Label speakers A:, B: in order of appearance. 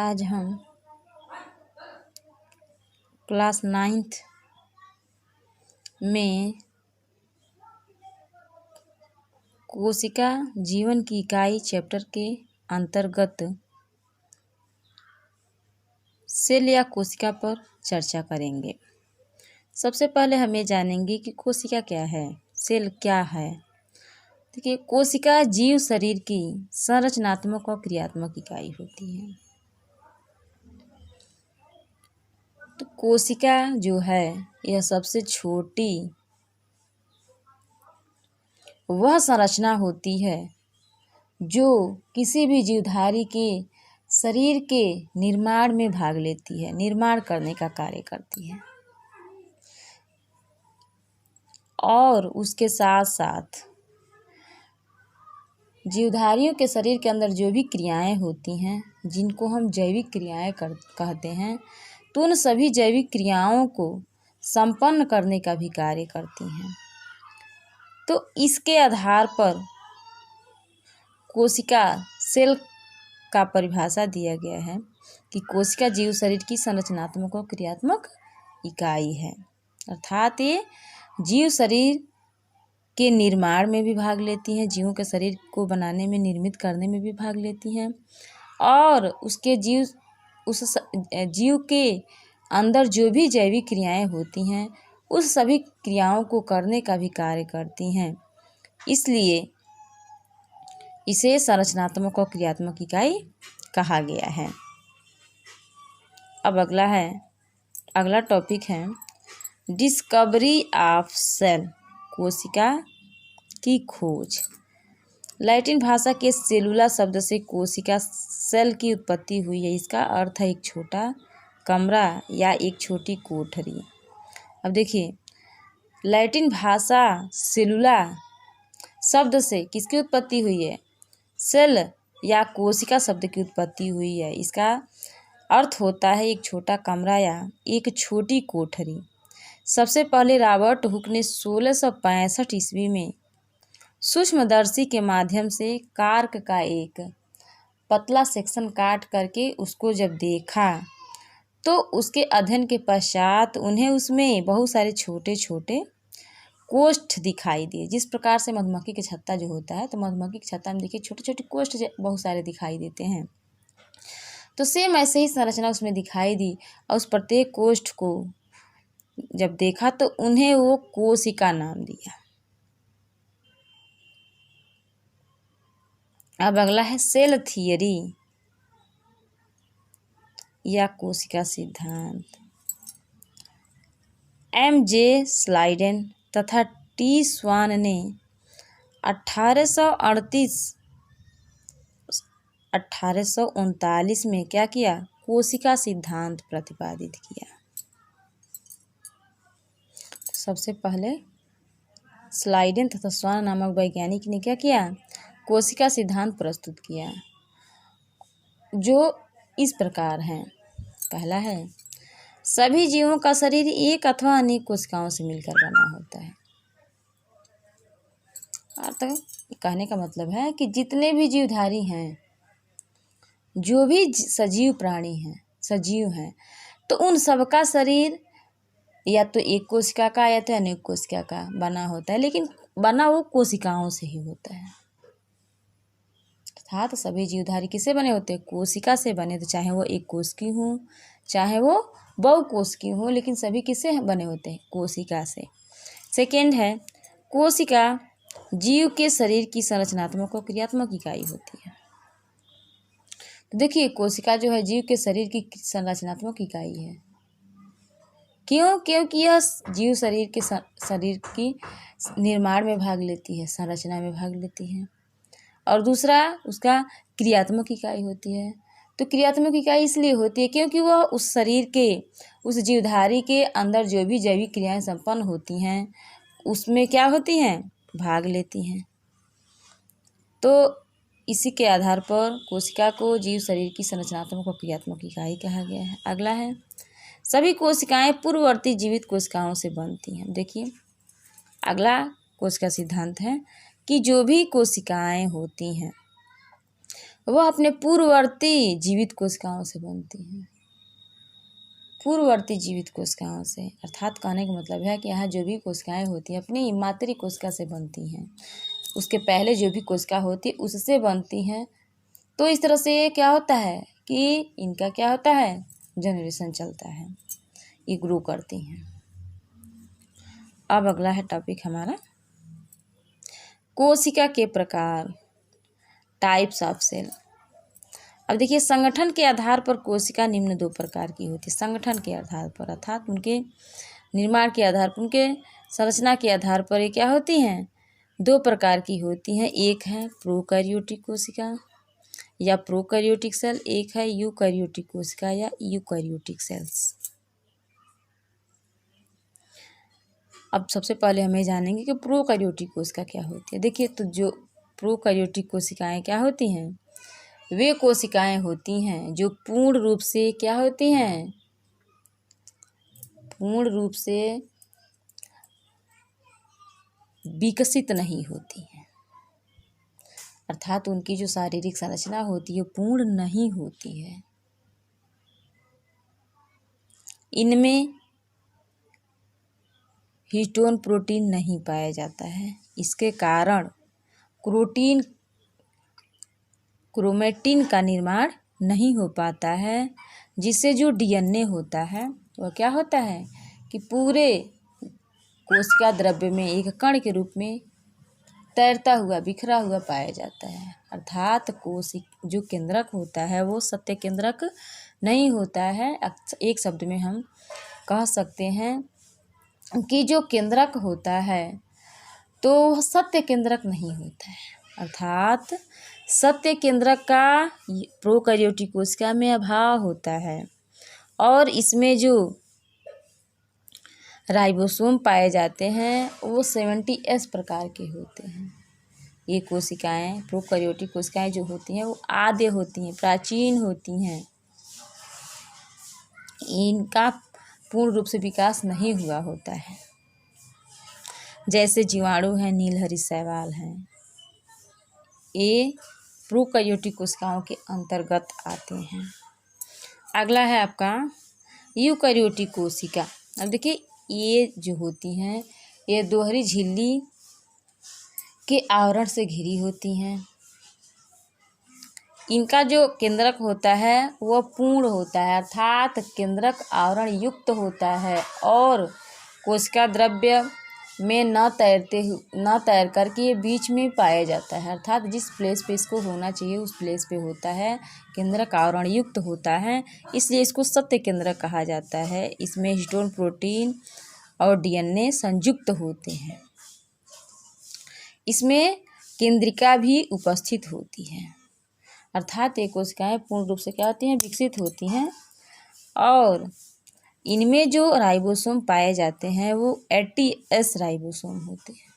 A: आज हम class 9th में कोशिका जीवन की इकाई चैप्टर के अंतर्गत सेल या कोशिका पर चर्चा करेंगे। सबसे पहले हम ये जानेंगे कि कोशिका क्या है, सेल क्या है। देखिए, कोशिका जीव शरीर की संरचनात्मक और क्रियात्मक इकाई होती है। तो कोशिका जो है यह सबसे छोटी वह संरचना होती है जो किसी भी जीवधारी के शरीर के निर्माण में भाग लेती है, निर्माण करने का कार्य करती है। और उसके साथ साथ जीवधारियों के शरीर के अंदर जो भी क्रियाएं होती हैं, जिनको हम जैविक क्रियाएं कहते हैं, तो उन सभी जैविक क्रियाओं को संपन्न करने का भी कार्य करती हैं। तो इसके आधार पर कोशिका सेल का परिभाषा दिया गया है कि कोशिका जीव शरीर की संरचनात्मक और क्रियात्मक इकाई है। अर्थात ये जीव शरीर के निर्माण में भी भाग लेती हैं, जीवों के शरीर को बनाने में, निर्मित करने में भी भाग लेती हैं, और उसके उस जीव के अंदर जो भी जैविक क्रियाएं होती हैं उस सभी क्रियाओं को करने का भी कार्य करती हैं। इसलिए इसे संरचनात्मक और क्रियात्मक इकाई कहा गया है। अब अगला टॉपिक है डिस्कवरी ऑफ सेल, कोशिका की खोज। लैटिन भाषा के सेलुला शब्द से कोशिका सेल की उत्पत्ति हुई है। इसका अर्थ है एक छोटा कमरा या एक छोटी कोठरी। अब देखिए, लैटिन भाषा सेलुला शब्द से किसकी उत्पत्ति हुई है? सेल या कोशिका शब्द की उत्पत्ति हुई है। इसका अर्थ होता है एक छोटा कमरा या एक छोटी कोठरी। सबसे पहले रॉबर्ट हुक ने 1665 ईस्वी में सूक्ष्मदर्शी के माध्यम से कार्क का एक पतला सेक्शन काट करके उसको जब देखा तो उसके अध्ययन के पश्चात उन्हें उसमें बहुत सारे छोटे छोटे कोष्ठ दिखाई दिए। जिस प्रकार से मधुमक्खी के छत्ता जो होता है, तो मधुमक्खी के छत्ता में देखिए छोटे छोटे कोष्ठ बहुत सारे दिखाई देते हैं। तो सेम ऐसे ही संरचना उसमें दिखाई दी, और उस प्रत्येक कोष्ठ को जब देखा तो उन्हें वो कोशिका नाम दिया। अब अगला है सेल थियरी या कोशिका सिद्धांत। M.J. स्लाइडेन तथा T. स्वान ने 1839 में क्या किया? कोशिका सिद्धांत प्रतिपादित किया। सबसे पहले स्लाइडेन तथा स्वान नामक वैज्ञानिक ने क्या किया? कोशिका सिद्धांत प्रस्तुत किया, जो इस प्रकार है। पहला है, सभी जीवों का शरीर एक अथवा अनेक कोशिकाओं से मिलकर बना होता है। तो कहने का मतलब है कि जितने भी जीवधारी हैं, जो भी सजीव प्राणी हैं, सजीव हैं, तो उन सबका शरीर या तो एक कोशिका का या तो अनेक कोशिका का बना होता है, लेकिन बना वो कोशिकाओं से ही होता है। अर्थात सभी जीवधारी किससे बने होते हैं? कोशिका से बने। तो चाहे वो एक कोश की हो, चाहे वो बहुकोश की हो, लेकिन सभी किससे बने होते हैं? कोशिका से। सेकेंड है, कोशिका जीव के शरीर की संरचनात्मक और क्रियात्मक इकाई होती है। तो देखिए, कोशिका जो है जीव के शरीर की संरचनात्मक इकाई है। क्यों? क्योंकि यह जीव शरीर की निर्माण में भाग लेती है, संरचना में भाग लेती है। और दूसरा उसका क्रियात्मक इकाई होती है। तो क्रियात्मक इकाई इसलिए होती है क्योंकि वह उस शरीर के, उस जीवधारी के अंदर जो भी जैविक क्रियाएं संपन्न होती हैं उसमें क्या होती हैं? भाग लेती हैं। तो इसी के आधार पर कोशिका को जीव शरीर की संरचनात्मक और क्रियात्मक इकाई कहा गया है। अगला है, सभी कोशिकाएं पूर्ववर्ती जीवित कोशिकाओं से बनती हैं। देखिए, अगला कोशिका सिद्धांत है कि जो भी कोशिकाएं होती हैं वह अपने पूर्ववर्ती जीवित कोशिकाओं से बनती हैं। पूर्ववर्ती जीवित कोशिकाओं से, अर्थात कहने का मतलब है कि यहाँ जो भी कोशिकाएं होती हैं अपनी मातृ कोशिका से बनती हैं, उसके पहले जो भी कोशिका होती है उससे बनती हैं। तो इस तरह से ये क्या होता है कि इनका क्या होता है, जनरेशन चलता है, ये ग्रो करती हैं। अब अगला है टॉपिक हमारा कोशिका के प्रकार, टाइप्स ऑफ सेल। अब देखिए, संगठन के आधार पर कोशिका निम्न 2 प्रकार की होती है। संगठन के आधार पर अर्थात उनके निर्माण के आधार पर, उनके संरचना के आधार पर ये क्या होती हैं, 2 प्रकार की होती हैं। एक है प्रोकैरियोटिक कोशिका या प्रोकैरियोटिक सेल, एक है यूकैरियोटिक कोशिका या यूकैरियोटिक सेल्स। अब सबसे पहले हमें जानेंगे कि प्रोकैरियोटिक कोशिका क्या होती है। देखिए, तो जो प्रोकैरियोटिक कोशिकाएं क्या होती हैं, वे कोशिकाएं होती हैं जो पूर्ण रूप से क्या होती हैं, पूर्ण रूप से विकसित नहीं होती हैं, अर्थात उनकी जो शारीरिक संरचना होती है पूर्ण नहीं होती है। इनमें हिस्टोन प्रोटीन नहीं पाया जाता है, इसके कारण क्रोमेटिन का निर्माण नहीं हो पाता है, जिससे जो डीएनए होता है वह क्या होता है कि पूरे कोशिका द्रव्य में एक कण के रूप में तैरता हुआ, बिखरा हुआ पाया जाता है। अर्थात जो केंद्रक होता है वो सत्य केंद्रक नहीं होता है। एक शब्द में हम कह सकते हैं कि जो केंद्रक होता है तो सत्य केंद्रक नहीं होता है, अर्थात सत्य केंद्रक का प्रोकैरियोटिक कोशिका में अभाव होता है। और इसमें जो राइबोसोम पाए जाते हैं वो 70S प्रकार के होते हैं। ये कोशिकाएं, प्रोकैरियोटिक कोशिकाएं जो होती हैं वो आद्य होती हैं, प्राचीन होती हैं, इनका पूर्ण रूप से विकास नहीं हुआ होता है। जैसे जीवाणु हैं, नीलहरी शैवाल हैं, ये प्रोकैरियोटिक कोशिकाओं के अंतर्गत आते हैं। अगला है आपका यूकैरियोटिक कोशिका। अब देखिए, ये जो होती हैं ये दोहरी झिल्ली के आवरण से घिरी होती हैं। इनका जो केंद्रक होता है वह पूर्ण होता है, अर्थात केंद्रक आवरण युक्त होता है और कोशिका द्रव्य में न तैर करके ये बीच में पाया जाता है, अर्थात जिस प्लेस पे इसको होना चाहिए उस प्लेस पे होता है, केंद्रक आवरण युक्त होता है, इसलिए इसको सत्य केंद्रक कहा जाता है। इसमें हिस्टोन प्रोटीन और डीएनए संयुक्त होते हैं। इसमें केंद्रिका भी उपस्थित होती है, अर्थात ये कोशिकाएं पूर्ण रूप से क्या होती हैं, विकसित होती हैं। और इनमें जो राइबोसोम पाए जाते हैं वो 80S राइबोसोम होते हैं।